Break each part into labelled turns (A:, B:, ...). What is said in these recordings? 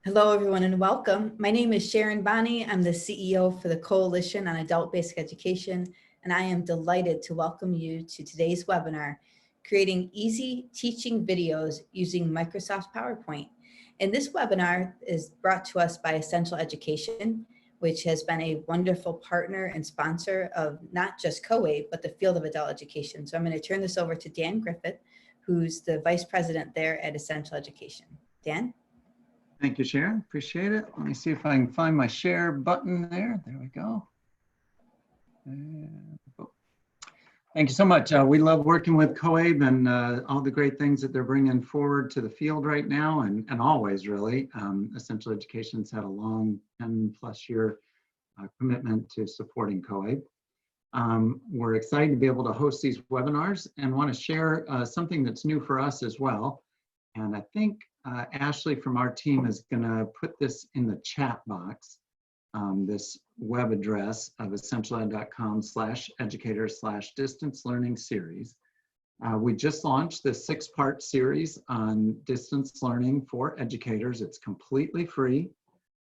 A: Hello, everyone, and welcome. My name is Sharon Bonney. I'm the CEO for the Coalition on Adult Basic Education, and I am delighted to welcome you to today's webinar, Creating Easy Teaching Videos Using Microsoft PowerPoint. And this webinar is brought to us by Essential Education, which has been a wonderful partner and sponsor of not just COABE, but the field of adult education. So I'm going to turn this over to Dan Griffith, who's the Vice President there at Essential Education. Dan?
B: Thank you, Sharon. Appreciate it. Let me see if I can find my share button there. There we go. Thank you so much. We love working with COABE and all the great things that they're bringing forward to the field right now and always really. Essential Education's had a long 10+ year commitment to supporting COABE. We're excited to be able to host these webinars and want to share something that's new for us as well. And I think Ashley from our team is going to put this in the chat box, this web address of essentialed.com/educator/distance learning series. We just launched this 6-part series on distance learning for educators. It's completely free.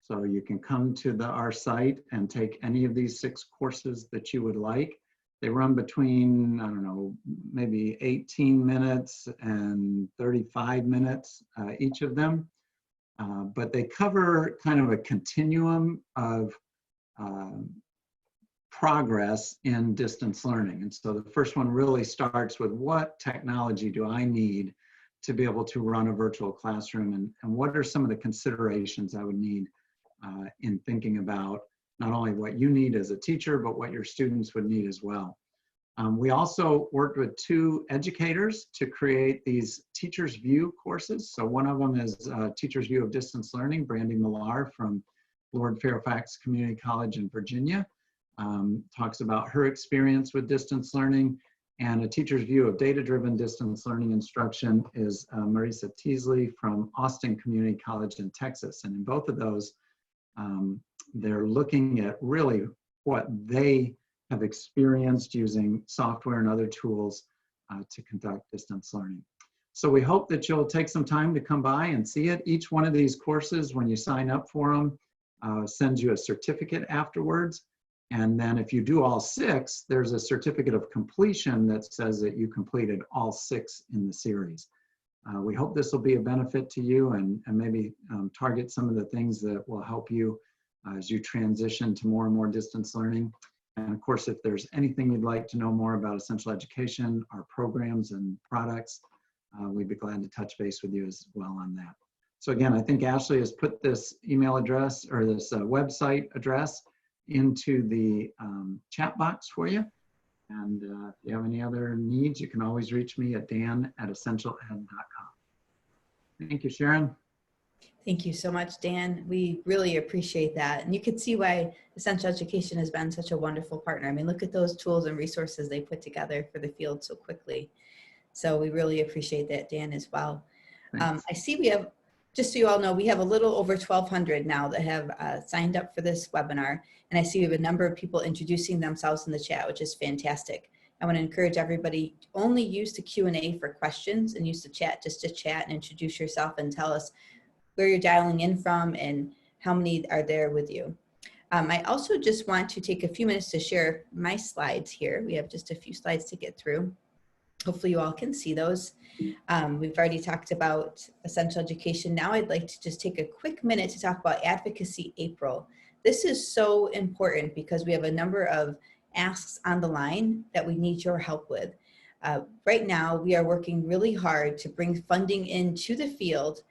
B: So you can come to our site and take any of these 6 courses that you would like. They run between, I don't know, maybe 18 minutes and 35 minutes, each of them. But they cover kind of a continuum of progress in distance learning. And so the first one really starts with what technology do I need to be able to run a virtual classroom, and what are some of the considerations I would need in thinking about not only what you need as a teacher, but what your students would need as well. We also worked with 2 educators to create these Teacher's View courses. So one of them is Teacher's View of Distance Learning, Brandy Millar from Lord Fairfax Community College in Virginia, talks about her experience with distance learning. And a Teacher's View of Data-Driven Distance Learning Instruction is Marisa Teasley from Austin Community College in Texas. And in both of those, they're looking at really what they have experienced using software and other tools to conduct distance learning. So we hope that you'll take some time to come by and see it. Each one of these courses, when you sign up for them, sends you a certificate afterwards. And then if you do all 6, there's a certificate of completion that says that you completed all 6 in the series. We hope this will be a benefit to you and maybe target some of the things that will help you as you transition to more and more distance learning. And of course, if there's anything you'd like to know more about Essential Education, our programs and products, we'd be glad to touch base with you as well on that. So again, I think Ashley has put this email address or this website address into the chat box for you. And if you have any other needs, you can always reach me at dan@essentialed.com. Thank you, Sharon.
A: Thank you so much, Dan. We really appreciate that. And you can see why Essential Education has been such a wonderful partner. I mean, look at those tools and resources they put together for the field so quickly. So we really appreciate that, Dan, as well. I see we have, just so you all know, we have a little over 1,200 now that have signed up for this webinar. And I see we have a number of people introducing themselves in the chat, which is fantastic. I want to encourage everybody, only use the Q&A for questions and use the chat just to chat and introduce yourself and tell us where you're dialing in from and how many are there with you. I also just want to take a few minutes to share my slides here. We have just a few slides to get through. Hopefully you all can see those. We've already talked about Essential Education. Now I'd like to just take a quick minute to talk about Advocacy April. This is so important because we have a number of asks on the line that we need your help with. Right now, we are working really hard to bring funding into the field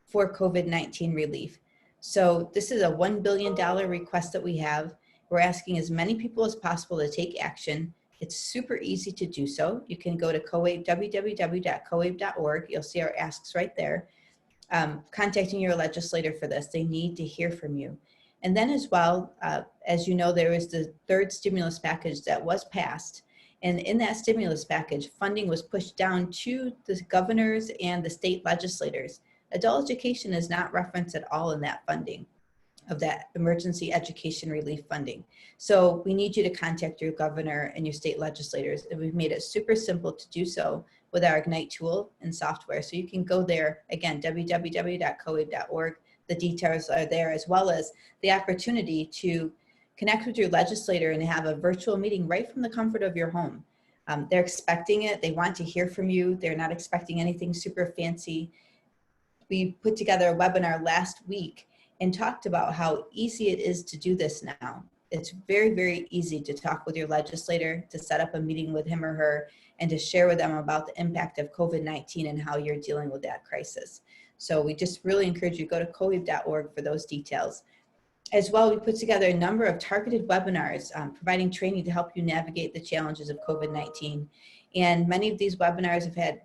A: for COVID-19 relief. So this is a $1 billion request that we have. We're asking as many people as possible to take action. It's super easy to do so. You can go to COABE, www.coabe.org. You'll see our asks right there. Contacting your legislator for this. They need to hear from you. And then as well, as you know, there is the 3rd stimulus package that was passed. And in that stimulus package, funding was pushed down to the governors and the state legislators. Adult education is not referenced at all in that funding of that emergency education relief funding. So we need you to contact your governor and your state legislators. And we've made it super simple to do so with our Ignite tool and software. So you can go there, again, www.coabe.org, the details are there, as well as the opportunity to connect with your legislator and have a virtual meeting right from the comfort of your home. They're expecting it. They want to hear from you. They're not expecting anything super fancy. We put together a webinar last week and talked about how easy it is to do this now. It's very, very easy to talk with your legislator, to set up a meeting with him or her, and to share with them about the impact of COVID-19 and how you're dealing with that crisis. So we just really encourage you to go to coeeb.org for those details. As well, we put together a number of targeted webinars providing training to help you navigate the challenges of COVID-19. And many of these webinars have had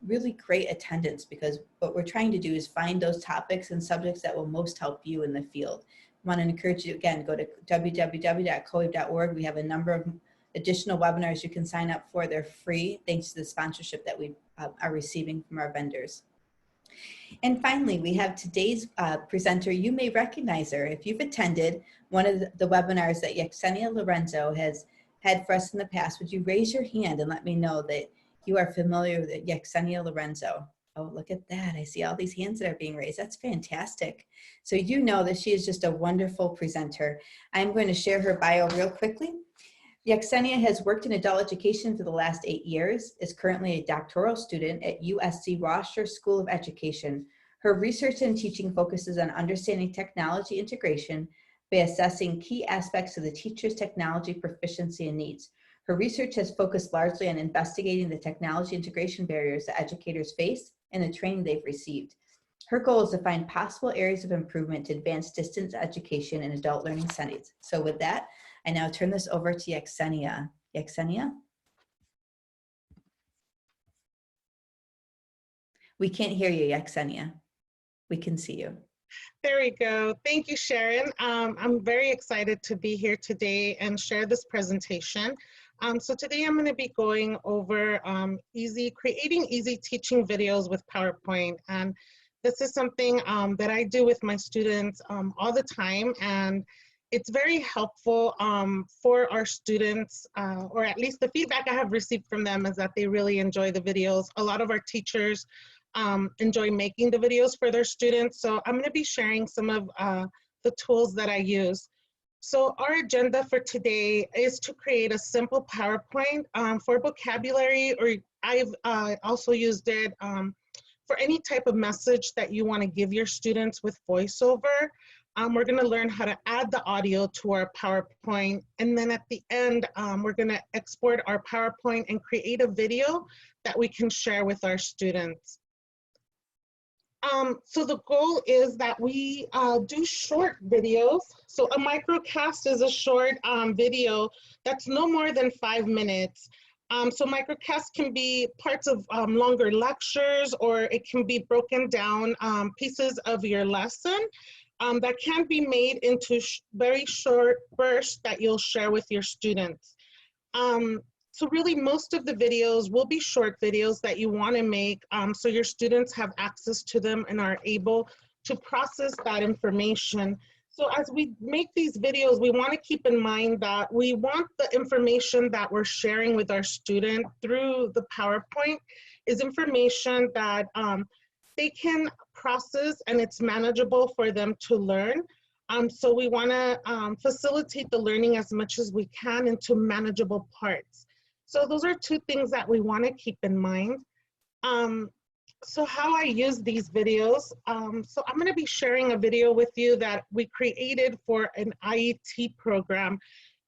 A: really great attendance, because what we're trying to do is find those topics and subjects that will most help you in the field. I want to encourage you, again, go to www.coeeb.org. We have a number of additional webinars you can sign up for. They're free, thanks to the sponsorship that we are receiving from our vendors. And finally, we have today's presenter. You may recognize her if you've attended one of the webinars that Yesenia Lorenzo has had for us in the past. Would you raise your hand and let me know that you are familiar with Yesenia Lorenzo? Oh, look at that. I see all these hands that are being raised. That's fantastic. So you know that she is just a wonderful presenter. I'm going to share her bio real quickly. Yesenia has worked in adult education for the last 8 years, is currently a doctoral student at USC Rosher School of Education. Her research and teaching focuses on understanding technology integration by assessing key aspects of the teacher's technology proficiency and needs. Her research has focused largely on investigating the technology integration barriers that educators face and the training they've received. Her goal is to find possible areas of improvement to advance distance education in adult learning settings. So with that, I now turn this over to Yesenia. Yesenia? We can't hear you, Yesenia. We can see you.
C: There we go. Thank you, Sharon. I'm very excited to be here today and share this presentation. So today I'm going to be going over creating easy teaching videos with PowerPoint. And this is something that I do with my students all the time. And it's very helpful for our students, or at least the feedback I have received from them is that they really enjoy the videos. A lot of our teachers enjoy making the videos for their students. So I'm going to be sharing some of the tools that I use. So our agenda for today is to create a simple PowerPoint for vocabulary, or I've also used it for any type of message that you want to give your students with voiceover. We're going to learn how to add the audio to our PowerPoint. And then at the end, we're going to export our PowerPoint and create a video that we can share with our students. So the goal is that we do short videos. So a microcast is a short video that's no more than 5 minutes. So microcasts can be parts of longer lectures, or it can be broken down pieces of your lesson that can be made into very short bursts that you'll share with your students. So really most of the videos will be short videos that you want to make so your students have access to them and are able to process that information. So as we make these videos, we want to keep in mind that we want the information that we're sharing with our student through the PowerPoint is information that they can process and it's manageable for them to learn. So we want to facilitate the learning as much as we can into manageable parts. So those are two things that we want to keep in mind. So how I use these videos. So I'm going to be sharing a video with you that we created for an IET program.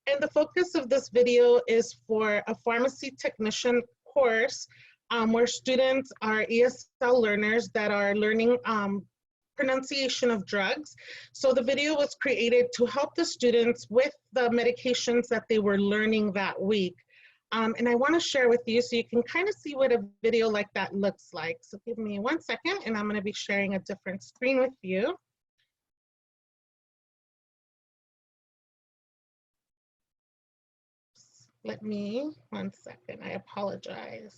C: And the focus of this video is for a pharmacy technician course where students are ESL learners that are learning pronunciation of drugs. So the video was created to help the students with the medications that they were learning that week. And I want to share with you so you can kind of see what a video like that looks like. So give me 1 second and I'm going to be sharing a different screen with you. Let me, 1 second, I apologize.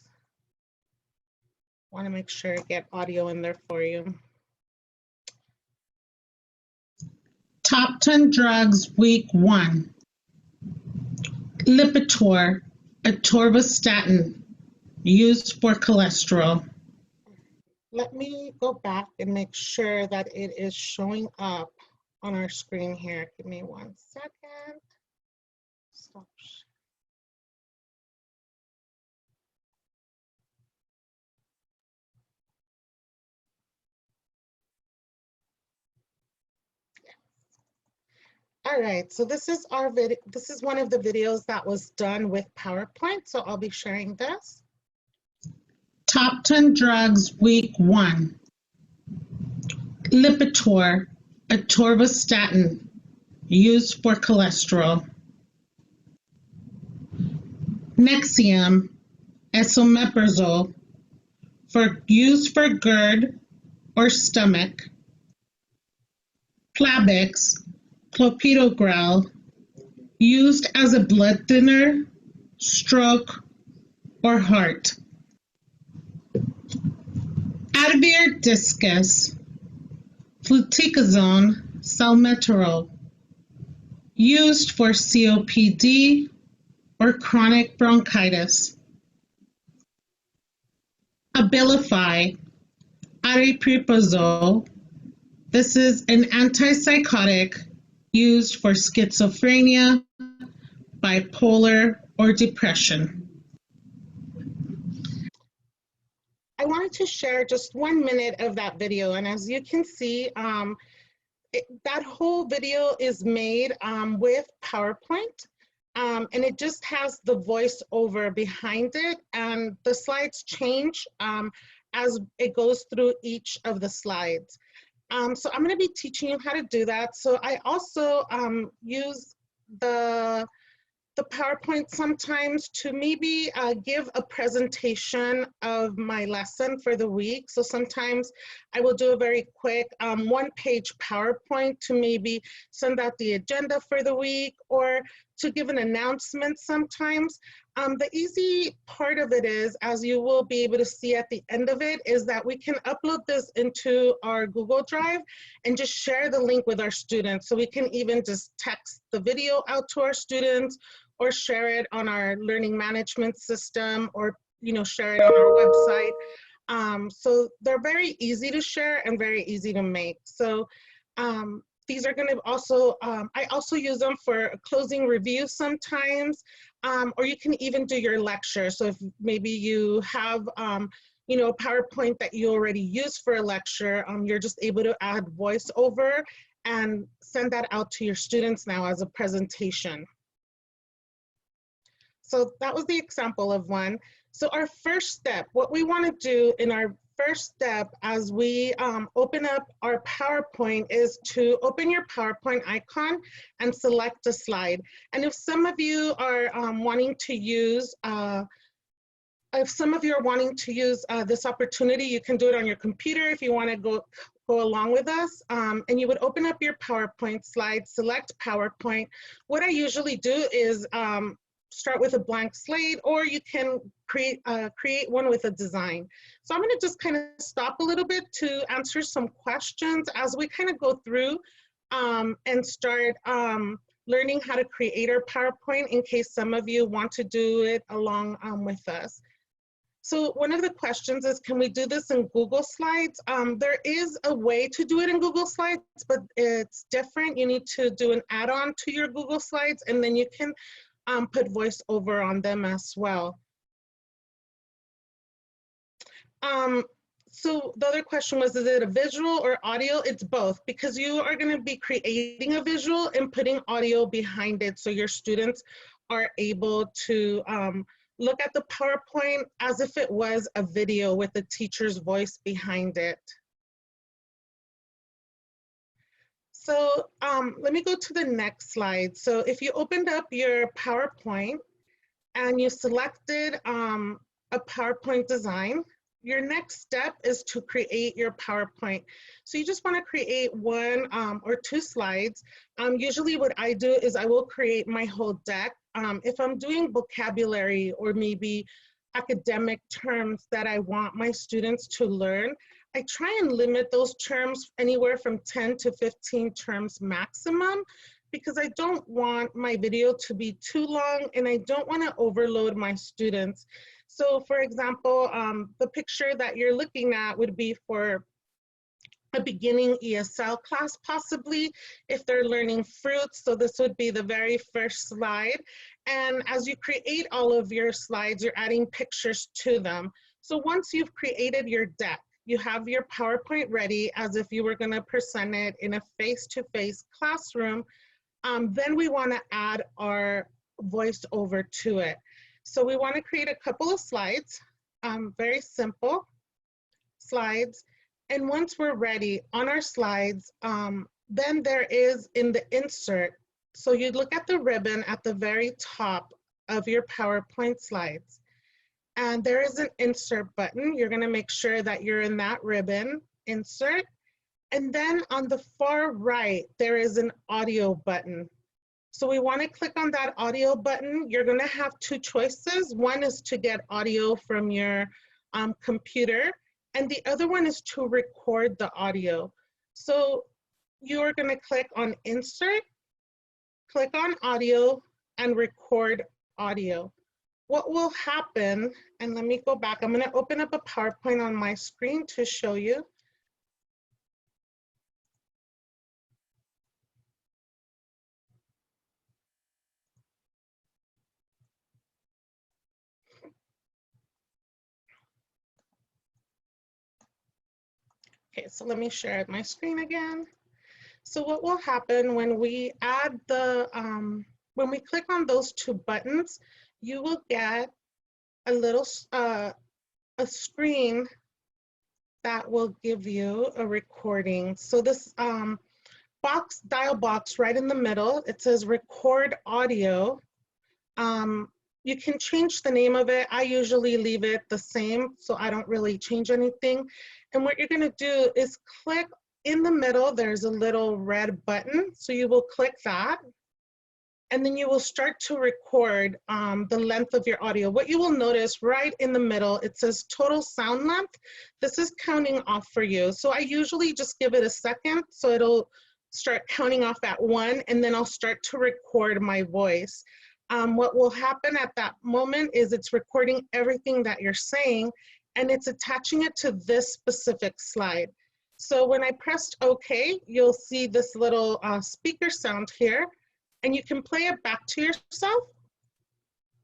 C: Want to make sure I get audio in there for you. Top 10 drugs, week 1. Lipitor, atorvastatin, used for cholesterol. let me go back and make sure that it is showing up on our screen here. Give me 1 second. Stop. All right, so this is our video. This is one of the videos that was done with PowerPoint, so I'll be sharing this. Top 10 drugs, week 1. Lipitor, atorvastatin, used for cholesterol. Nexium, esomeprazole, used for GERD or stomach. Plavix, clopidogrel, used as a blood thinner, stroke, or heart. Advair discus, fluticasone, salmeterol, used for COPD or chronic bronchitis. Abilify, aripiprazole. This is an antipsychotic used for schizophrenia, bipolar, or depression. I wanted to share just 1 minute of that video, and as you can see, that whole video is made with PowerPoint, and it just has the voiceover behind it, and the slides change as it goes through each of the slides. So I'm going to be teaching you how to do that. So I also use the PowerPoint sometimes to maybe give a presentation of my lesson for the week. So sometimes I will do a very quick 1-page PowerPoint to maybe send out the agenda for the week or to give an announcement sometimes. The easy part of it is, as you will be able to see at the end of it, is that we can upload this into our Google Drive and just share the link with our students. So we can even just text the video out to our students or share it on our learning management system or share it on our website. So they're very easy to share and very easy to make. So these are going to also, I also use them for a closing review sometimes, or you can even do your lecture. So if maybe you have, a PowerPoint that you already use for a lecture, you're just able to add voiceover and send that out to your students now as a presentation. So that was the example of one. So our first step, what we want to do in our first step as we open up our PowerPoint is to open your PowerPoint icon and select a slide. And if some of you are wanting to use this opportunity, you can do it on your computer if you want to go along with us. And you would open up your PowerPoint slide, select PowerPoint. What I usually do is start with a blank slate, or you can create one with a design. So I'm going to just kind of stop a little bit to answer some questions as we kind of go through and start learning how to create our PowerPoint in case some of you want to do it along with us. So one of the questions is, can we do this in Google Slides? There is a way to do it in Google Slides, but it's different. You need to do an add-on to your Google Slides, and then you can put voiceover on them as well. So the other question was, is it a visual or audio? It's both, because you are going to be creating a visual and putting audio behind it so your students are able to look at the PowerPoint as if it was a video with the teacher's voice behind it. So let me go to the next slide. So if you opened up your PowerPoint and you selected a PowerPoint design, your next step is to create your PowerPoint. So you just want to create 1 or 2 slides. Usually what I do is I will create my whole deck. If I'm doing vocabulary or maybe academic terms that I want my students to learn, I try and limit those terms anywhere from 10 to 15 terms maximum, because I don't want my video to be too long and I don't want to overload my students. So for example, the picture that you're looking at would be for a beginning ESL class, possibly, if they're learning fruits. So this would be the very first slide. And as you create all of your slides, you're adding pictures to them. So once you've created your deck, you have your PowerPoint ready as if you were gonna present it in a face-to-face classroom, then we wanna add our voiceover to it. So we wanna create a couple of slides, very simple slides. And once we're ready on our slides, then there is in the insert, so you look at the ribbon at the very top of your PowerPoint slides, and there is an insert button. You're gonna make sure that you're in that ribbon, insert, and then on the far right, there is an audio button. So we wanna click on that audio button. You're gonna have two choices. One is to get audio from your computer, and the other one is to record the audio. So you're gonna click on insert, click on audio, and record audio. What will happen, and let me go back, I'm gonna open up a PowerPoint on my screen to show you. Okay, so let me share my screen again. So what will happen when we add the, when we click on those two buttons, you will get a little, a screen that will give you a recording. So this dial box right in the middle, it says record audio. You can change the name of it. I usually leave it the same, so I don't really change anything. And what you're gonna do is click in the middle, there's a little red button. So you will click that, and then you will start to record the length of your audio. What you will notice right in the middle, it says total sound length. This is counting off for you. So I usually just give it a second, so it'll start counting off at 1, and then I'll start to record my voice. What will happen at that moment is it's recording everything that you're saying, and it's attaching it to this specific slide. So when I pressed OK, you'll see this little speaker sound here, and you can play it back to yourself,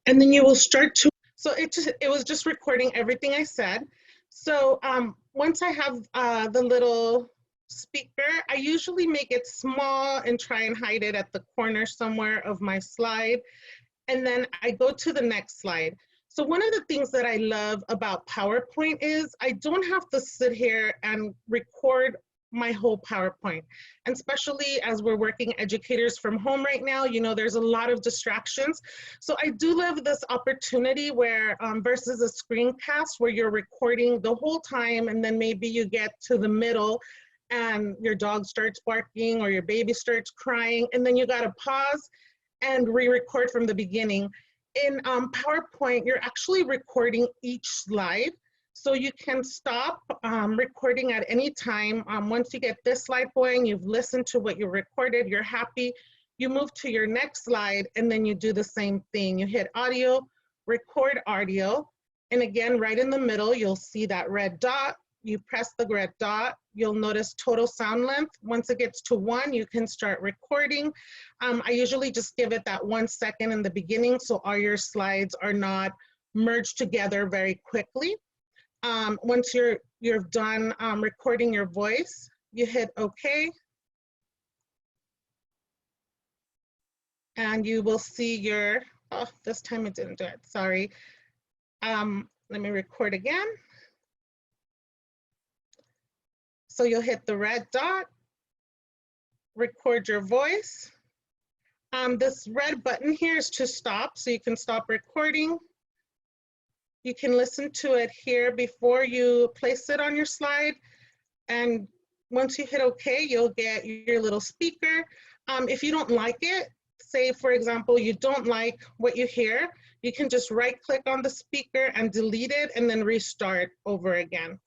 C: and then you will start to, so it was just recording everything I said. So once I have the little speaker, I usually make it small and try and hide it at the corner somewhere of my slide. And then I go to the next slide. So one of the things that I love about PowerPoint is I don't have to sit here and record my whole PowerPoint. And especially as we're working educators from home right now, you know, there's a lot of distractions. So I do love this opportunity where versus a screencast where you're recording the whole time, and then maybe you get to the middle and your dog starts barking or your baby starts crying, and then you gotta pause and re-record from the beginning. In PowerPoint, you're actually recording each slide. So you can stop recording at any time. Once you get this slide going, you've listened to what you recorded, you're happy, you move to your next slide, and then you do the same thing. You hit audio, record audio, and again, right in the middle, you'll see that red dot. You press the red dot, you'll notice total sound length. Once it gets to 1, you can start recording. I usually just give it that 1 second in the beginning so all your slides are not merged together very quickly. Once you're done recording your voice, you hit OK. And you will see your, oh, this time it didn't do it, sorry. Let me record again. So you'll hit the red dot, record your voice. This red button here is to stop, so you can stop recording. You can listen to it here before you place it on your slide. And once you hit OK, you'll get your little speaker. If you don't like it, say for example, you don't like what you hear, you can just right click on the speaker and delete it and then restart over again.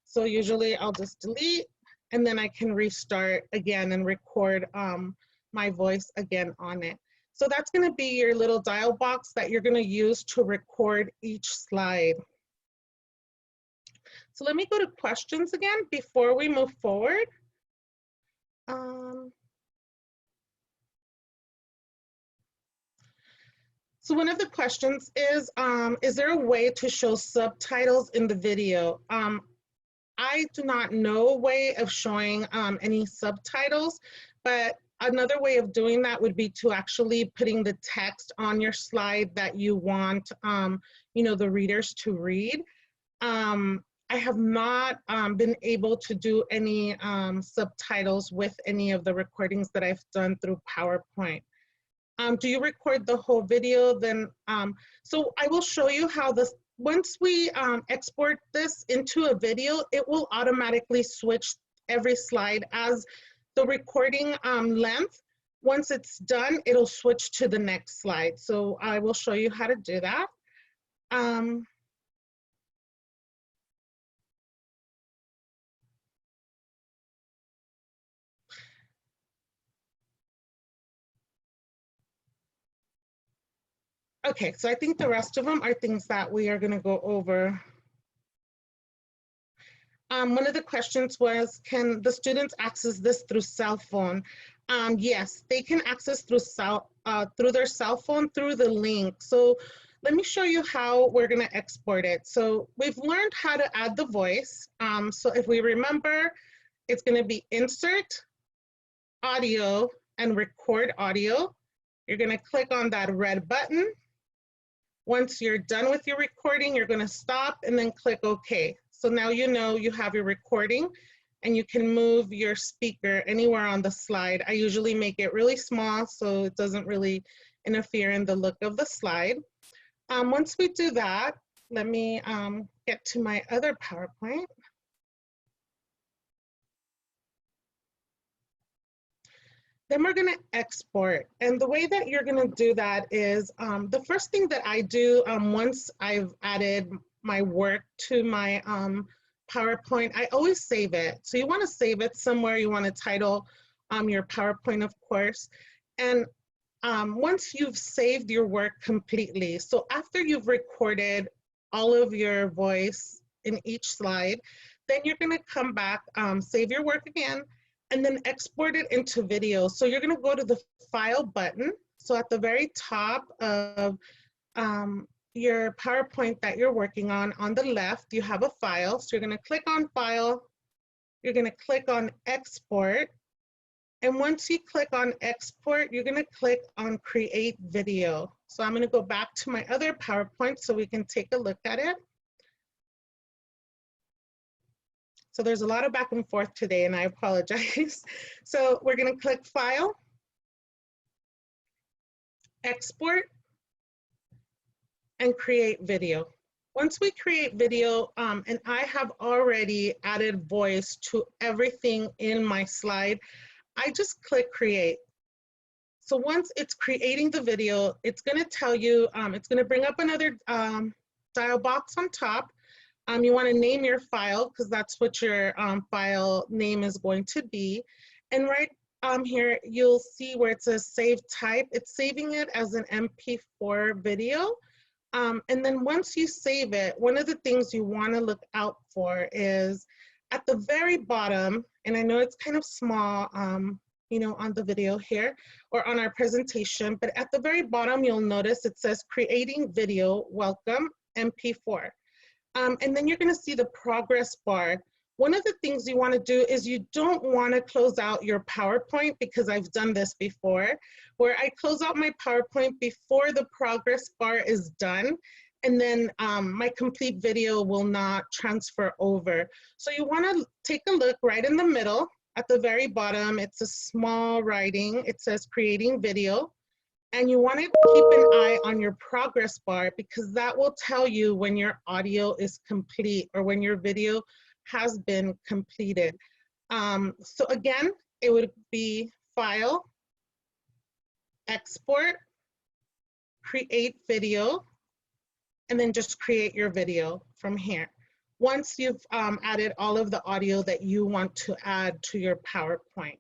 C: So usually I'll just delete, and then I can restart again and record my voice again on it. So that's going to be your little dial box that you're going to use to record each slide. So let me go to questions again before we move forward. So one of the questions is there a way to show subtitles in the video? I do not know a way of showing any subtitles, but another way of doing that would be to actually putting the text on your slide that you want the readers to read. I have not been able to do any subtitles with any of the recordings that I've done through PowerPoint. Do you record the whole video? Then, so I will show you how this, once we export this into a video, it will automatically switch every slide as the recording length. Once it's done, it'll switch to the next slide. So I will show you how to do that. Okay, so I think the rest of them are things that we are going to go over. One of the questions was, can the students access this through cell phone? Yes, they can access through their cell phone through the link. So let me show you how we're going to export it. So we've learned how to add the voice. So if we remember, it's going to be insert, audio, and record audio. You're going to click on that red button. Once you're done with your recording, you're going to stop and then click OK. So now you know you have your recording and you can move your speaker anywhere on the slide. I usually make it really small so it doesn't really interfere in the look of the slide. Once we do that, let me get to my other PowerPoint. Then we're going to export. And the way that you're going to do that is the first thing that I do once I've added my work to my PowerPoint, I always save it. So you want to save it somewhere. You want to title your PowerPoint, of course. And once you've saved your work completely, so after you've recorded all of your voice in each slide, then you're going to come back, save your work again, and then export it into video. So you're going to go to the File button. So at the very top of your PowerPoint that you're working on the left, you have a file. So you're going to click on File. You're going to click on Export. And once you click on Export, you're going to click on Create Video. So I'm going to go back to my other PowerPoint so we can take a look at it. So there's a lot of back and forth today, and I apologize. So we're going to click File, Export, and Create Video. Once we create video, and I have already added voice to everything in my slide, I just click Create. So once it's creating the video, it's going to tell you, it's going to bring up another dial box on top. You want to name your file because that's what your file name is going to be. And right here, you'll see where it says Save Type. It's saving it as an MP4 video. And then once you save it, one of the things you want to look out for is at the very bottom, and I know it's kind of small, you know, on the video here or on our presentation, but at the very bottom, you'll notice it says Creating Video, Welcome, MP4. And then you're going to see the progress bar. One of the things you want to do is you don't want to close out your PowerPoint, because I've done this before, where I close out my PowerPoint before the progress bar is done, and then my complete video will not transfer over. So you want to take a look right in the middle. At the very bottom, it's a small writing. It says Creating Video. And you want to keep an eye on your progress bar, because that will tell you when your audio is complete or when your video has been completed. So again, it would be File, Export, Create Video, and then just create your video from here. Once you've added all of the audio that you want to add to your PowerPoint.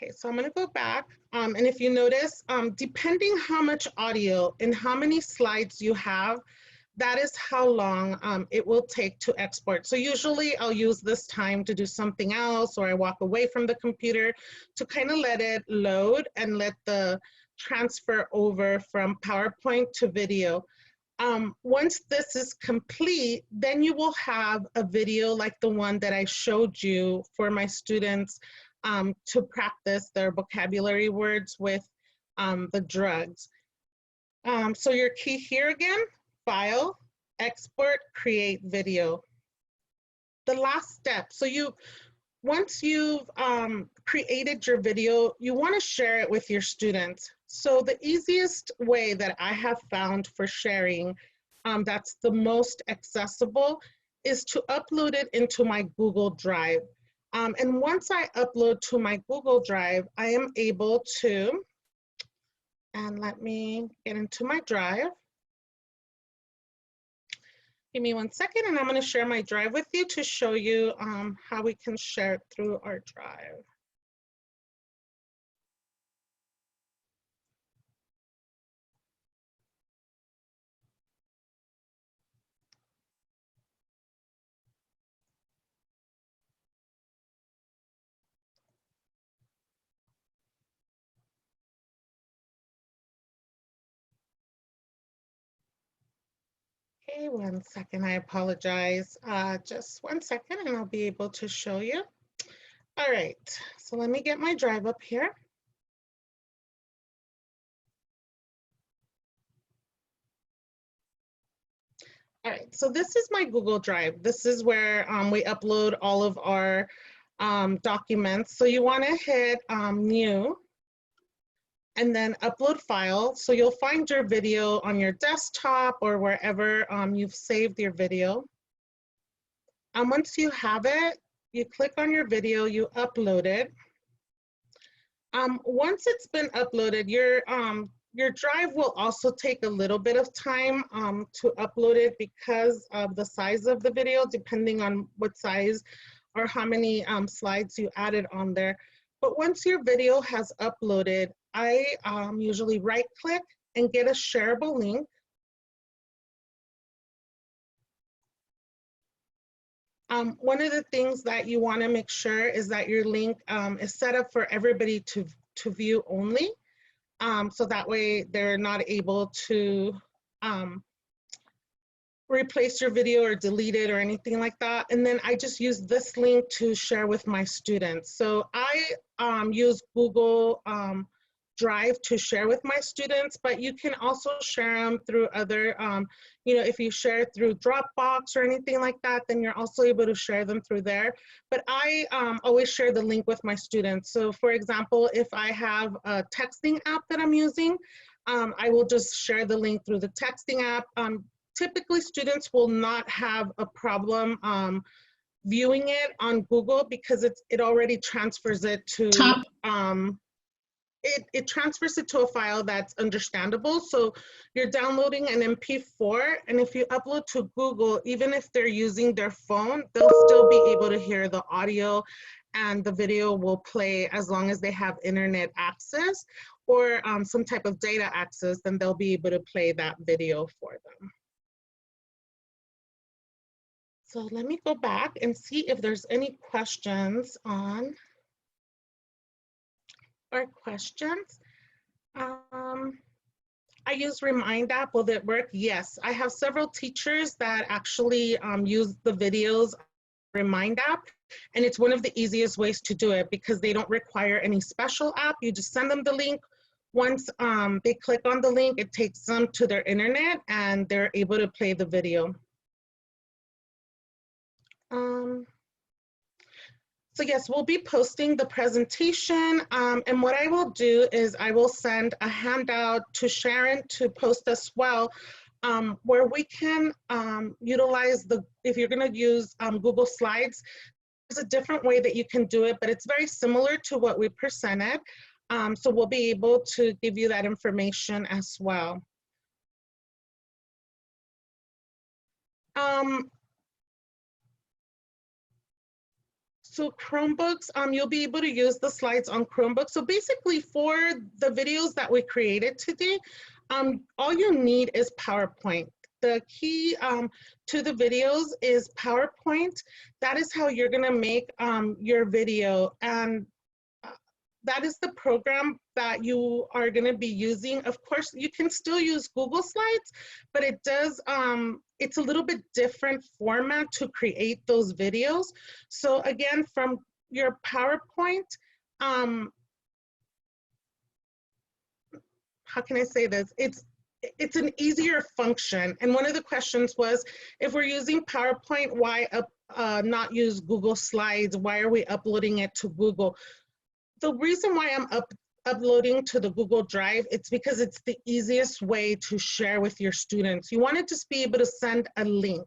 C: Okay, so I'm gonna go back, and if you notice, depending how much audio and how many slides you have, that is how long it will take to export. So usually I'll use this time to do something else, or I walk away from the computer to kind of let it load and let the transfer over from PowerPoint to video. Once this is complete, then you will have a video like the one that I showed you for my students to practice their vocabulary words with the drugs. So your key here again, file, export, create video. The last step, so once you've created your video, you want to share it with your students. So the easiest way that I have found for sharing, that's the most accessible, is to upload it into my Google Drive. And once I upload to my Google Drive, I am able to, and let me get into my drive. Give me 1 second, and I'm going to share my drive with you to show you how we can share it through our drive. Okay, 1 second, I apologize. Just 1 second and I'll be able to show you. All right, so let me get my drive up here. All right, so this is my Google Drive. This is where we upload all of our documents. So you wanna hit new, and then upload file. So you'll find your video on your desktop or wherever you've saved your video. And once you have it, you click on your video, you upload it. Once it's been uploaded, your drive will also take a little bit of time to upload it because of the size of the video, depending on what size or how many slides you added on there. But once your video has uploaded, I usually right click and get a shareable link. One of the things that you want to make sure is that your link is set up for everybody to view only. So that way they're not able to replace your video or delete it or anything like that. And then I just use this link to share with my students. So I use Google Drive to share with my students, but you can also share them through other, you know, if you share through Dropbox or anything like that, then you're also able to share them through there. But I always share the link with my students. So for example, if I have a texting app that I'm using, I will just share the link through the texting app. Typically students will not have a problem viewing it on Google because it already transfers it to, it transfers it to a file that's understandable. So you're downloading an MP4, and if you upload to Google, even if they're using their phone, they'll still be able to hear the audio, and the video will play as long as they have internet access or some type of data access, then they'll be able to play that video for them. So let me go back and see if there's any questions on our questions. I use Remind app. Will that work? Yes, I have several teachers that actually use the videos Remind app, and it's one of the easiest ways to do it because they don't require any special app. You just send them the link. Once they click on the link, it takes them to their internet and they're able to play the video. So yes, we'll be posting the presentation, and what I will do is I will send a handout to Sharon to post as well, where we can utilize if you're gonna use Google Slides, there's a different way that you can do it, but it's very similar to what we presented. So we'll be able to give you that information as well. So Chromebooks, you'll be able to use the slides on Chromebooks. So basically for the videos that we created today, all you need is PowerPoint. The key to the videos is PowerPoint. That is how you're gonna make your video. And that is the program that you are going to be using. Of course, you can still use Google Slides, but it does, it's a little bit different format to create those videos. So again, from your PowerPoint, how can I say this? It's an easier function. And one of the questions was, if we're using PowerPoint, why not use Google Slides? Why are we uploading it to Google? The reason why I'm uploading to the Google Drive, it's because it's the easiest way to share with your students. You want to just be able to send a link.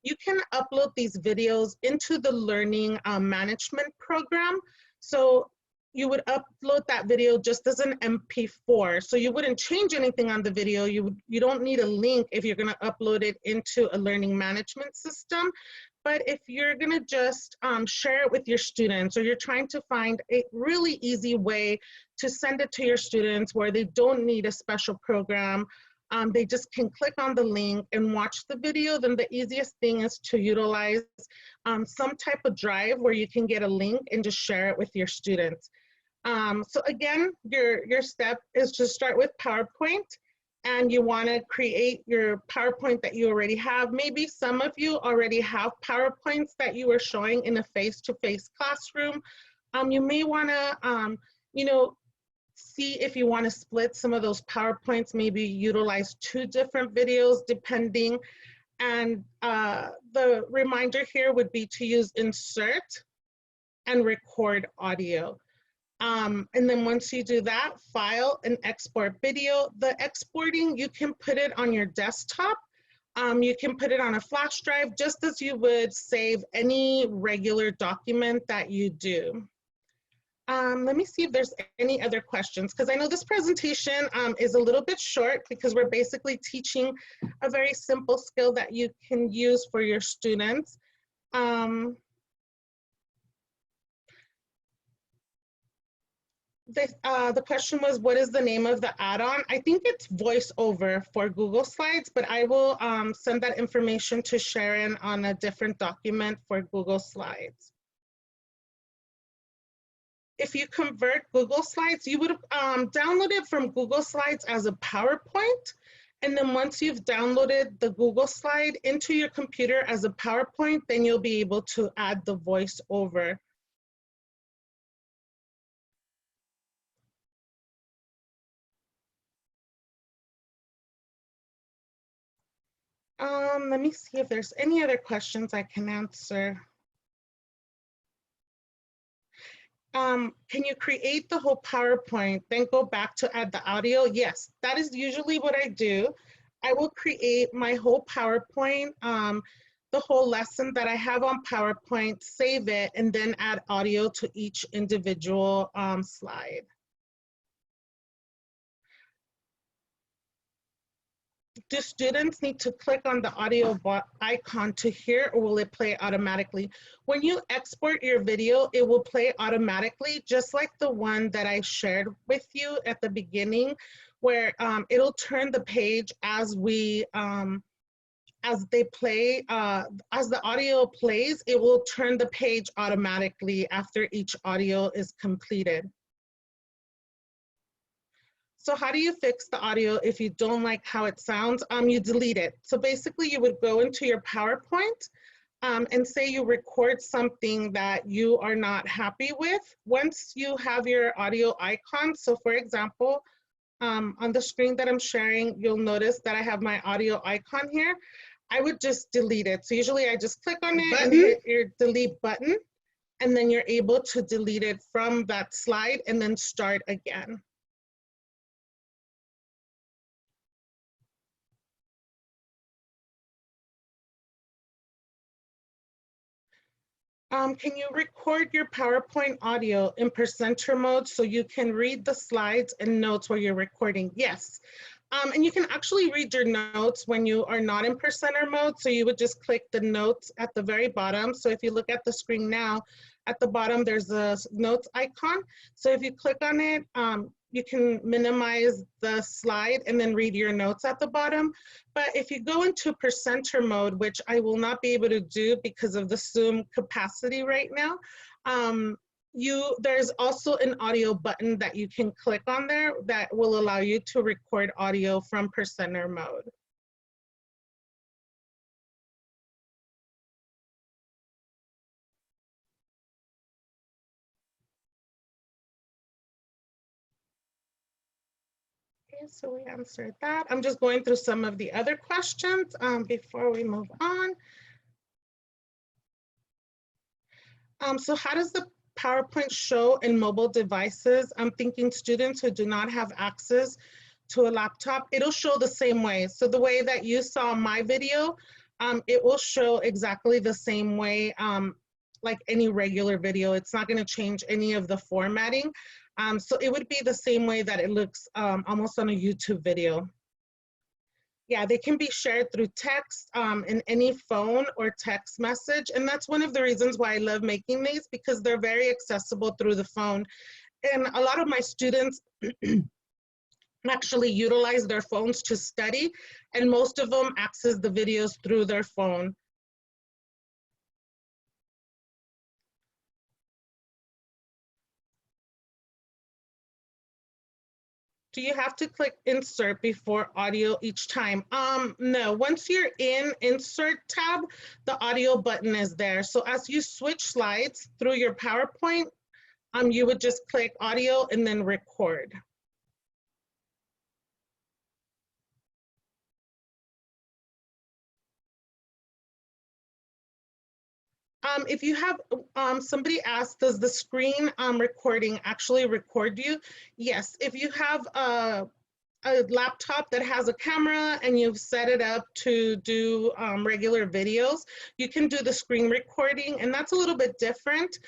C: You can upload these videos into the learning management program. So you would upload that video just as an MP4. So you wouldn't change anything on the video. You don't need a link if you're going to upload it into a learning management system. But if you're gonna just share it with your students, or you're trying to find a really easy way to send it to your students where they don't need a special program, they just can click on the link and watch the video, then the easiest thing is to utilize some type of drive where you can get a link and just share it with your students. So again, your step is to start with PowerPoint. And you want to create your PowerPoint that you already have. Maybe some of you already have PowerPoints that you are showing in a face-to-face classroom. You may want to, you know, see if you want to split some of those PowerPoints, maybe utilize 2 different videos depending. And the reminder here would be to use insert and record audio. And then once you do that, file and export video. The exporting, you can put it on your desktop. You can put it on a flash drive, just as you would save any regular document that you do. Let me see if there's any other questions, because I know this presentation is a little bit short because we're basically teaching a very simple skill that you can use for your students. The question was, what is the name of the add-on? I think it's VoiceOver for Google Slides, but I will send that information to Sharon on a different document for Google Slides. If you convert Google Slides, you would download it from Google Slides as a PowerPoint. And then once you've downloaded the Google slide into your computer as a PowerPoint, then you'll be able to add the VoiceOver. Let me see if there's any other questions I can answer. Can you create the whole PowerPoint, then go back to add the audio? Yes, that is usually what I do. I will create my whole PowerPoint, the whole lesson that I have on PowerPoint, save it, and then add audio to each individual slide. Do students need to click on the audio icon to hear, or will it play automatically? When you export your video, it will play automatically, just like the one that I shared with you at the beginning, where it'll turn the page as we, as they play, as the audio plays, it will turn the page automatically after each audio is completed. So how do you fix the audio if you don't like how it sounds? You delete it. So basically you would go into your PowerPoint and say you record something that you are not happy with. Once you have your audio icon, so for example, on the screen that I'm sharing, you'll notice that I have my audio icon here. I would just delete it. So usually I just click on it and hit your delete button, and then you're able to delete it from that slide and then start again. Can you record your PowerPoint audio in presenter mode so you can read the slides and notes while you're recording? Yes. And you can actually read your notes when you are not in presenter mode. So you would just click the notes at the very bottom. So if you look at the screen now, at the bottom, there's a notes icon. So if you click on it, you can minimize the slide and then read your notes at the bottom. But if you go into presenter mode, which I will not be able to do because of the Zoom capacity right now, there's also an audio button that you can click on there that will allow you to record audio from presenter mode. Okay, so we answered that. I'm just going through some of the other questions before we move on. So how does the PowerPoint show in mobile devices? I'm thinking students who do not have access to a laptop, it'll show the same way. So the way that you saw my video, it will show exactly the same way like any regular video. It's not going to change any of the formatting. So it would be the same way that it looks almost on a YouTube video. Yeah, they can be shared through text in any phone or text message. And that's one of the reasons why I love making these, because they're very accessible through the phone. And a lot of my students actually utilize their phones to study, and most of them access the videos through their phone. Do you have to click insert before audio each time? No, once you're in insert tab, the audio button is there. So as you switch slides through your PowerPoint, you would just click audio and then record. If you have, somebody asked, does the screen recording actually record you? Yes, if you have a laptop that has a camera and you've set it up to do regular videos, you can do the screen recording, and that's a little bit different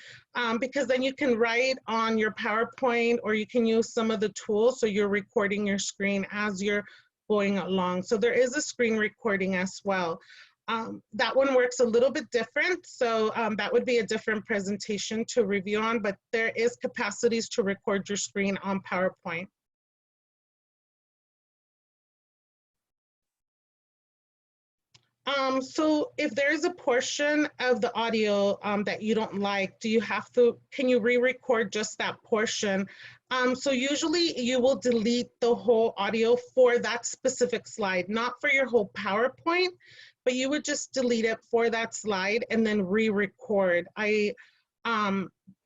C: because then you can write on your PowerPoint, or you can use some of the tools so you're recording your screen as you're going along. So there is a screen recording as well. That one works a little bit different, so that would be a different presentation to review on, but there is capacities to record your screen on PowerPoint. So if there's a portion of the audio that you don't like, can you re-record just that portion? So usually you will delete the whole audio for that specific slide, not for your whole PowerPoint, but you would just delete it for that slide and then re-record.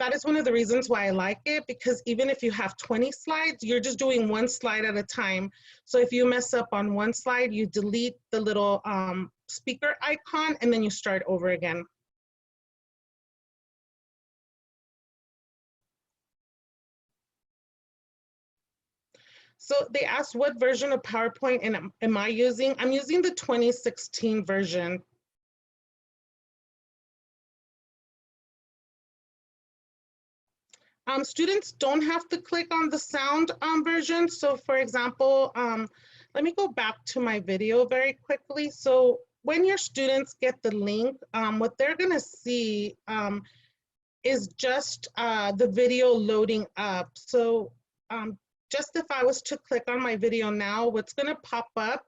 C: That is one of the reasons why I like it, because even if you have 20 slides, you're just doing one slide at a time. So if you mess up on one slide, you delete the little speaker icon and then you start over again. So they asked what version of PowerPoint am I using? I'm using the 2016 version. Students don't have to click on the sound version. So for example, let me go back to my video very quickly. So when your students get the link, what they're gonna see is just the video loading up. So just if I was to click on my video now, what's gonna pop up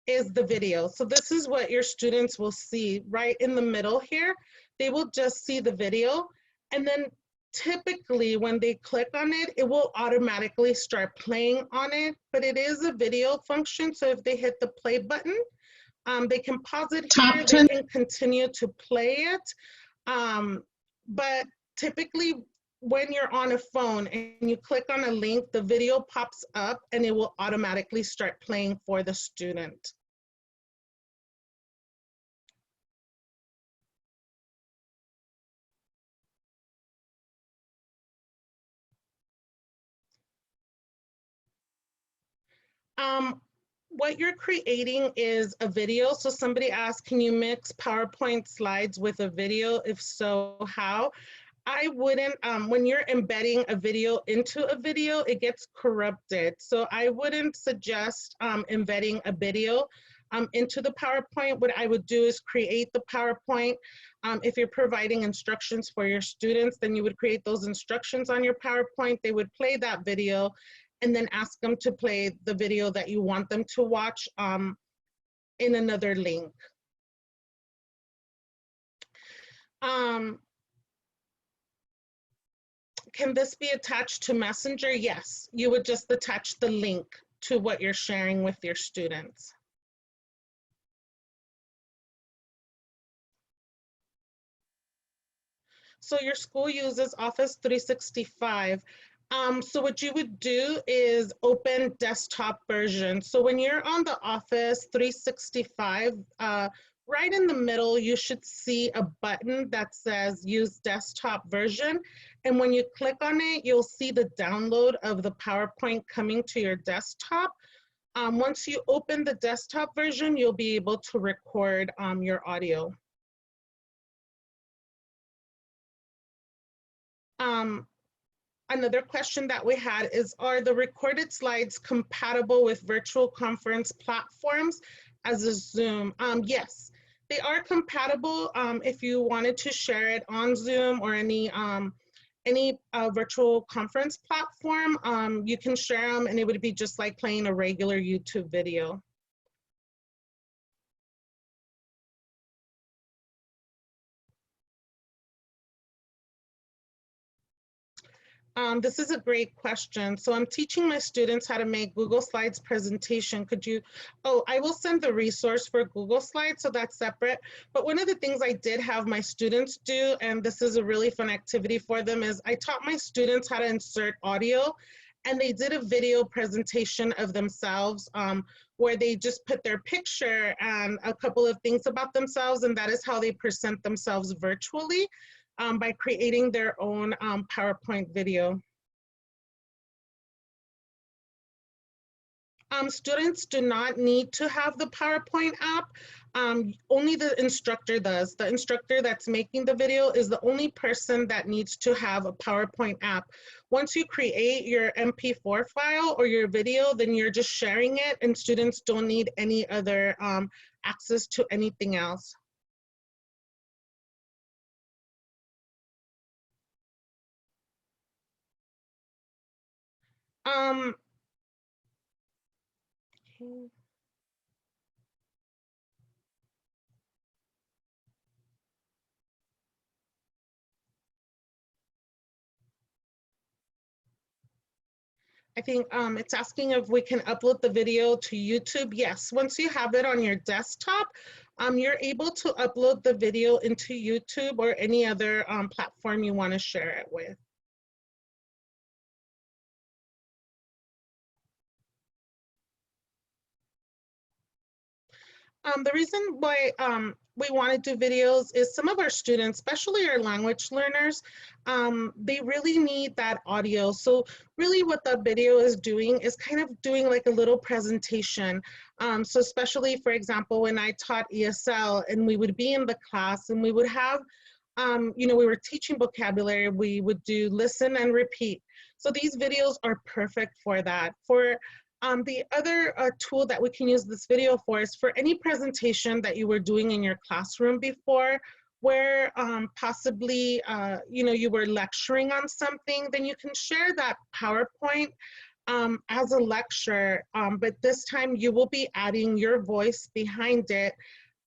C: is the video. So this is what your students will see right in the middle here. They will just see the video, and then typically when they click on it, it will automatically start playing on it, but it is a video function. So if they hit the play button, they can pause it here, they can continue to play it. But typically when you're on a phone and you click on a link, the video pops up and it will automatically start playing for the student. What you're creating is a video. So somebody asked, can you mix PowerPoint slides with a video? If so, how? I wouldn't, when you're embedding a video into a video, it gets corrupted. So I wouldn't suggest embedding a video into the PowerPoint, what I would do is create the PowerPoint. If you're providing instructions for your students, then you would create those instructions on your PowerPoint. They would play that video and then ask them to play the video that you want them to watch in another link. Can this be attached to Messenger? Yes, you would just attach the link to what you're sharing with your students. So your school uses Office 365. So what you would do is open desktop version. So when you're on the Office 365, right in the middle, you should see a button that says use desktop version. And when you click on it, you'll see the download of the PowerPoint coming to your desktop. Once you open the desktop version, you'll be able to record your audio. Another question that we had is, are the recorded slides compatible with virtual conference platforms as a Zoom? Yes, they are compatible. If you wanted to share it on Zoom or any virtual conference platform, you can share them and it would be just like playing a regular YouTube video. This is a great question. So I'm teaching my students how to make Google Slides presentation. Could you, I will send the resource for Google Slides, so that's separate. But one of the things I did have my students do, and this is a really fun activity for them, is I taught my students how to insert audio, and they did a video presentation of themselves where they just put their picture and a couple of things about themselves, and that is how they present themselves virtually. By creating their own PowerPoint video. Students do not need to have the PowerPoint app. Only the instructor does. The instructor that's making the video is the only person that needs to have a PowerPoint app. Once you create your MP4 file or your video, then you're just sharing it, and students don't need any other access to anything else. Okay. I think it's asking if we can upload the video to YouTube. Yes, once you have it on your desktop, you're able to upload the video into YouTube or any other platform you want to share it with. The reason why we want to do videos is some of our students, especially our language learners, they really need that audio. So really what the video is doing is kind of doing like a little presentation. So especially, for example, when I taught ESL and we would be in the class and we would have, you know, we were teaching vocabulary, we would do listen and repeat. So these videos are perfect for that. For the other tool that we can use this video for is for any presentation that you were doing in your classroom before, where possibly you know, you were lecturing on something, then you can share that PowerPoint as a lecture, but this time you will be adding your voice behind it.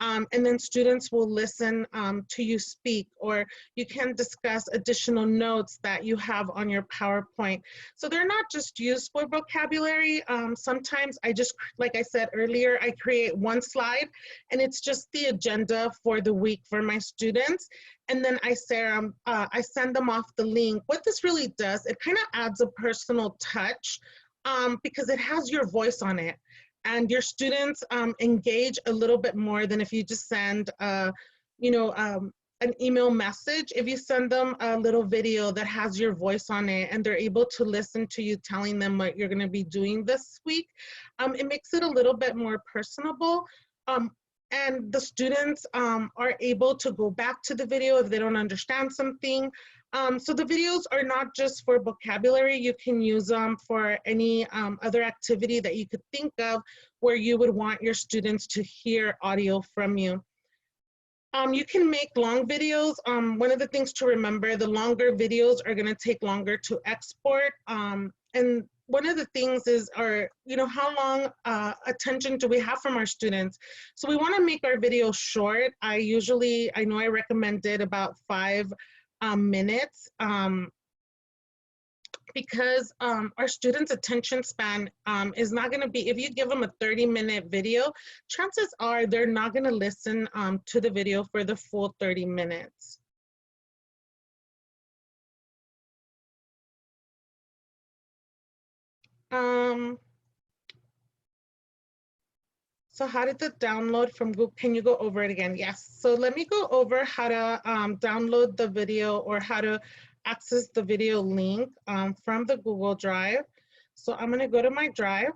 C: And then students will listen to you speak, or you can discuss additional notes that you have on your PowerPoint. So they're not just used for vocabulary. Sometimes I just, like I said earlier, I create one slide and it's just the agenda for the week for my students. And then I send them off the link. What this really does, it kind of adds a personal touch because it has your voice on it. And your students engage a little bit more than if you just send, you know, an email message. If you send them a little video that has your voice on it and they're able to listen to you telling them what you're going to be doing this week, it makes it a little bit more personable. and the students are able to go back to the video if they don't understand something. So the videos are not just for vocabulary. You can use them for any other activity that you could think of where you would want your students to hear audio from you. You can make long videos. One of the things to remember, the longer videos are going to take longer to export. And one of the things is how long attention do we have from our students? So we want to make our videos short. I know I recommended about 5 minutes because our students' attention span is not going to be, if you give them a 30-minute video, chances are they're not going to listen to the video for the full 30 minutes. So how did the download from Google, can you go over it again? Yes, so let me go over how to download the video or how to access the video link from the Google Drive. So I'm gonna go to my Drive.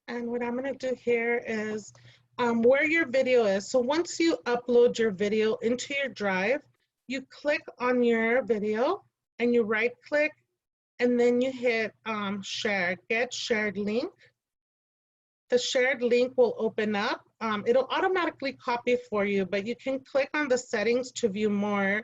C: And what I'm gonna do here is where your video is. So once you upload your video into your Drive, you click on your video and you right click and then you hit share, get shared link. The shared link will open up. It'll automatically copy for you, but you can click on the settings to view more.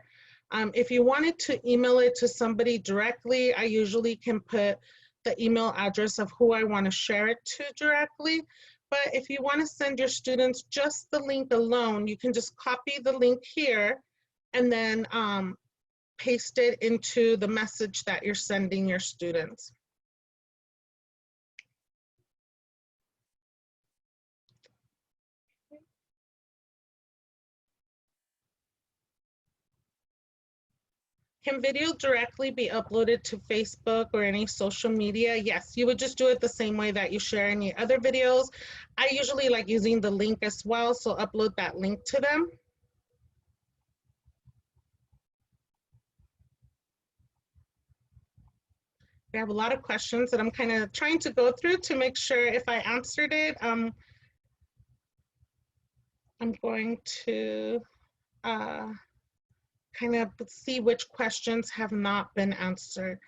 C: If you wanted to email it to somebody directly, I usually can put the email address of who I want to share it to directly. But if you want to send your students just the link alone, you can just copy the link here and then paste it into the message that you're sending your students. Can video directly be uploaded to Facebook or any social media? Yes, you would just do it the same way that you share any other videos. I usually like using the link as well, so upload that link to them. We have a lot of questions that I'm kind of trying to go through to make sure if I answered it. I'm going to kind of see which questions have not been answered.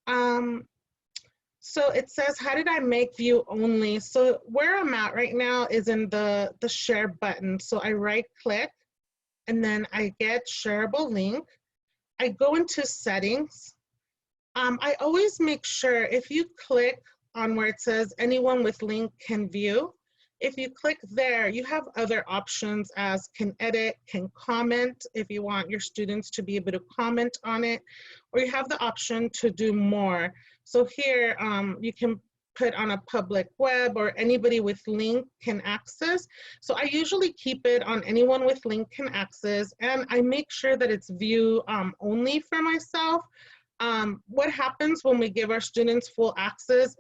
C: So it says, how did I make view only? So where I'm at right now is in the share button. So I right click and then I get shareable link. I go into settings. I always make sure if you click on where it says anyone with link can view, if you click there, you have other options as can edit, can comment if you want your students to be able to comment on it, or you have the option to do more. So here you can put on a public web or anybody with link can access. So I usually keep it on anyone with link can access, and I make sure that it's view only for myself. What happens when we give our students full access,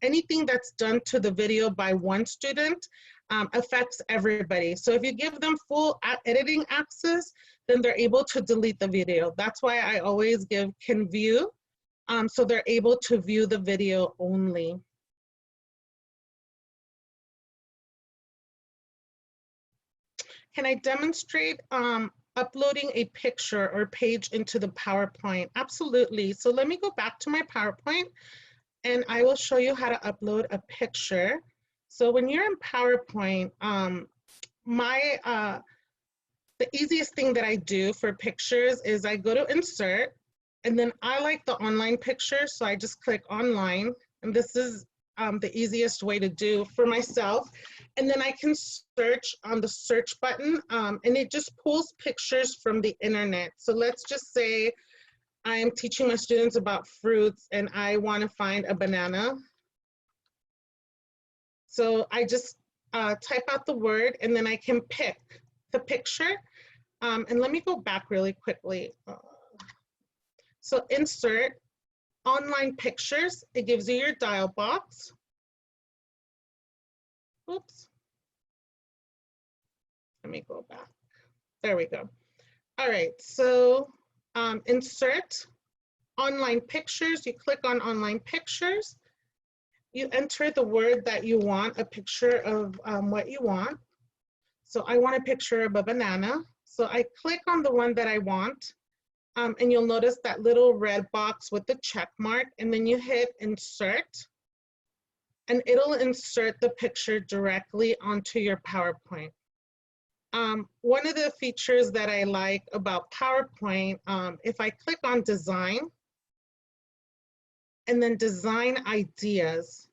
C: anything that's done to the video by one student affects everybody. So if you give them full editing access, then they're able to delete the video. That's why I always give can view, so they're able to view the video only. Can I demonstrate uploading a picture or page into the PowerPoint? Absolutely. So let me go back to my PowerPoint and I will show you how to upload a picture. So when you're in PowerPoint, the easiest thing that I do for pictures is I go to insert and then I like the online picture. So I just click online, and this is the easiest way to do for myself. And then I can search on the search button and it just pulls pictures from the internet. So let's just say I am teaching my students about fruits and I want to find a banana. So I just type out the word and then I can pick the picture. And let me go back really quickly. So insert online pictures. It gives you your dial box. Oops. Let me go back. There we go. All right, so insert online pictures. You click on online pictures. you enter the word that you want, a picture of what you want. So I want a picture of a banana. So I click on the one that I want, and you'll notice that little red box with the check mark, and then you hit insert, and it'll insert the picture directly onto your PowerPoint. One of the features that I like about PowerPoint, if I click on design, and then design ideas,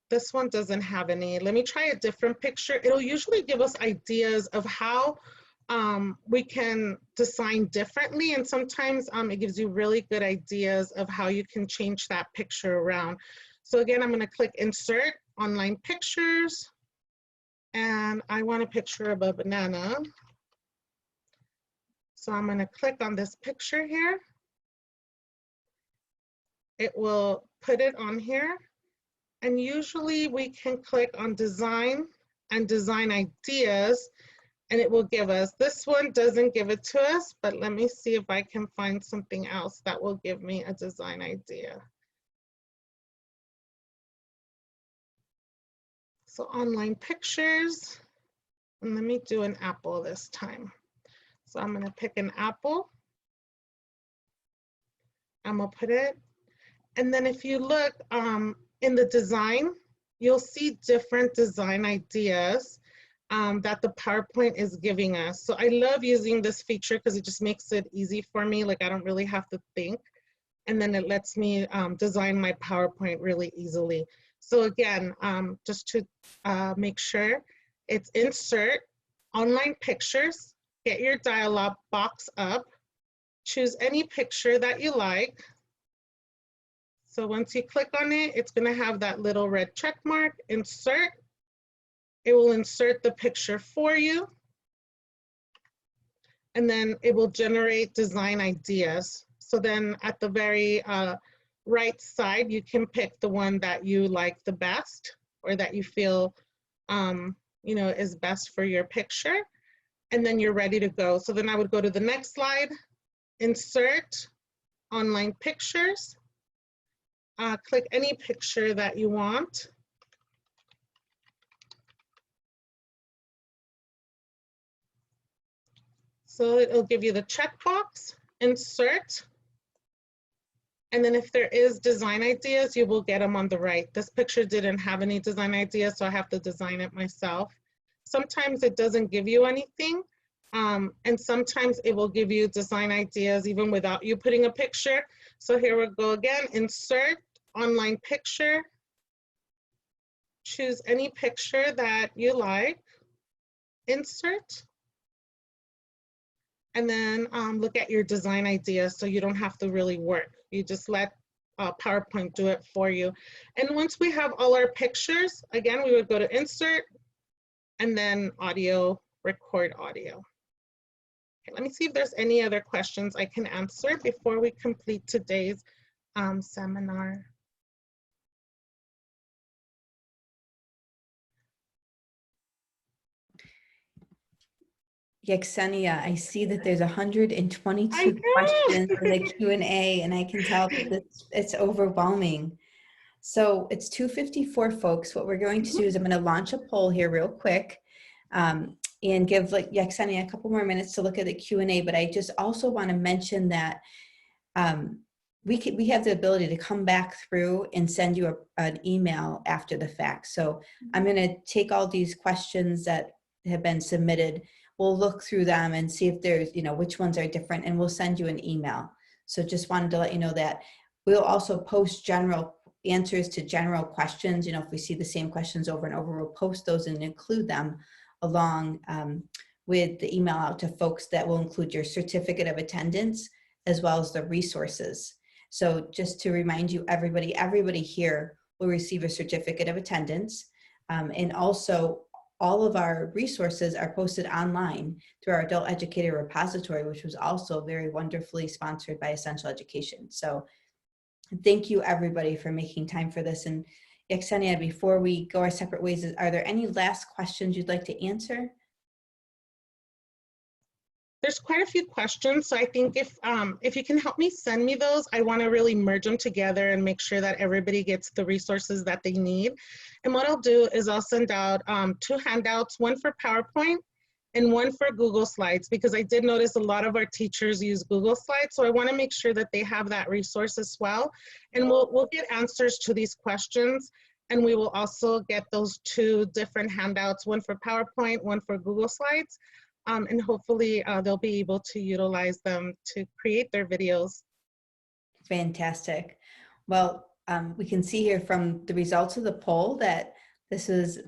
C: this one doesn't have any. Let me try a different picture. It'll usually give us ideas of how we can design differently, and sometimes it gives you really good ideas of how you can change that picture around. So again, I'm going to click insert, online pictures, and I want a picture of a banana. So I'm going to click on this picture here. It will put it on here, and usually we can click on design and design ideas, and it will give us, this one doesn't give it to us, but let me see if I can find something else that will give me a design idea. So online pictures, and let me do an apple this time. So I'm going to pick an apple. I'm going to put it. And then if you look in the design, you'll see different design ideas that the PowerPoint is giving us. So I love using this feature because it just makes it easy for me. Like I don't really have to think. And then it lets me design my PowerPoint really easily. So again, just to make sure, it's insert, online pictures, get your dialog box up, choose any picture that you like. So once you click on it, it's going to have that little red check mark, insert. It will insert the picture for you. And then it will generate design ideas. So then at the very right side, you can pick the one that you like the best or that you feel you know, is best for your picture. And then you're ready to go. So then I would go to the next slide, insert, online pictures. Click any picture that you want. So it'll give you the checkbox, insert. And then if there is design ideas, you will get them on the right. This picture didn't have any design ideas, so I have to design it myself. Sometimes it doesn't give you anything. And sometimes it will give you design ideas even without you putting a picture. So here we go again, insert, online picture. Choose any picture that you like, insert. And then look at your design ideas so you don't have to really work. You just let PowerPoint do it for you. And once we have all our pictures, again, we would go to insert and then audio, record audio. Okay, let me see if there's any other questions I can answer before we complete today's seminar.
A: Yexenia, I see that there's 122 questions in the Q&A, and I can tell that it's overwhelming. So it's 2:54, folks. What we're going to do is I'm going to launch a poll here real quick and give Yexenia a couple more minutes to look at the Q&A, but I just also want to mention that we have the ability to come back through and send you an email after the fact. So I'm going to take all these questions that have been submitted. We'll look through them and see if there's, you know, which ones are different, and we'll send you an email. So just wanted to let you know that. We'll also post general answers to general questions. You know, if we see the same questions over and over, we'll post those and include them along with the email out to folks. That will include your certificate of attendance as well as the resources. So just to remind you, everybody here will receive a certificate of attendance, and also all of our resources are posted online through our Adult Educator Repository, which was also very wonderfully sponsored by Essential Education. So thank you everybody for making time for this. And Yexenia, before we go our separate ways, are there any last questions you'd like to answer?
C: There's quite a few questions, so I think if you can help me send me those, I want to really merge them together and make sure that everybody gets the resources that they need. And what I'll do is I'll send out 2 handouts, one for PowerPoint and one for Google Slides, because I did notice a lot of our teachers use Google Slides, so I want to make sure that they have that resource as well. And we'll get answers to these questions, and we will also get those 2 different handouts, one for PowerPoint, one for Google Slides. And hopefully they'll be able to utilize them to create their videos.
A: Fantastic. Well, we can see here from the results of the poll that this is,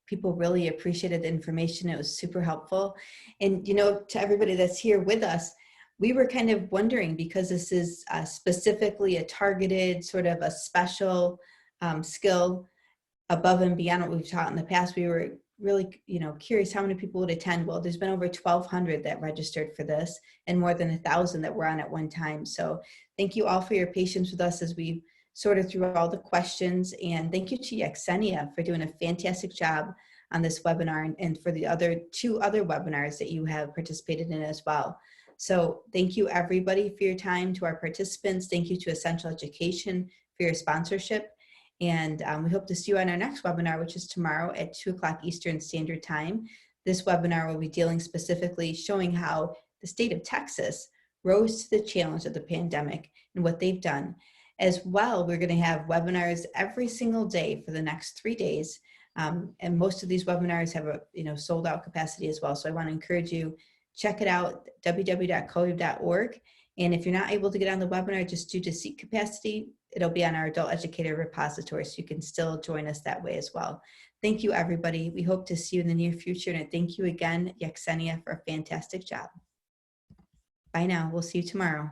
A: people really appreciated the information. It was super helpful. And, to everybody that's here with us, we were kind of wondering, because this is specifically a targeted sort of a special skill above and beyond what we've taught in the past, we were really, curious how many people would attend. Well, there's been over 1,200 that registered for this and more than 1,000 that were on at one time. So thank you all for your patience with us as we sorted through all the questions. And thank you to Yexenia for doing a fantastic job on this webinar and for the 2 other webinars that you have participated in as well. So thank you everybody for your time. To our participants, thank you to Essential Education for your sponsorship. And we hope to see you on our next webinar, which is tomorrow at 2 o'clock Eastern Standard Time. This webinar will be dealing specifically showing how the state of Texas rose to the challenge of the pandemic and what they've done. As well, we're going to have webinars every single day for the next 3 days. And most of these webinars have a sold out capacity as well. So I want to encourage you, check it out, www.coeub.org. And if you're not able to get on the webinar just due to seat capacity, it'll be on our adult educator repository, so you can still join us that way as well. Thank you, everybody. We hope to see you in the near future. And thank you again, Yexenia, for a fantastic job. Bye now. We'll see you tomorrow.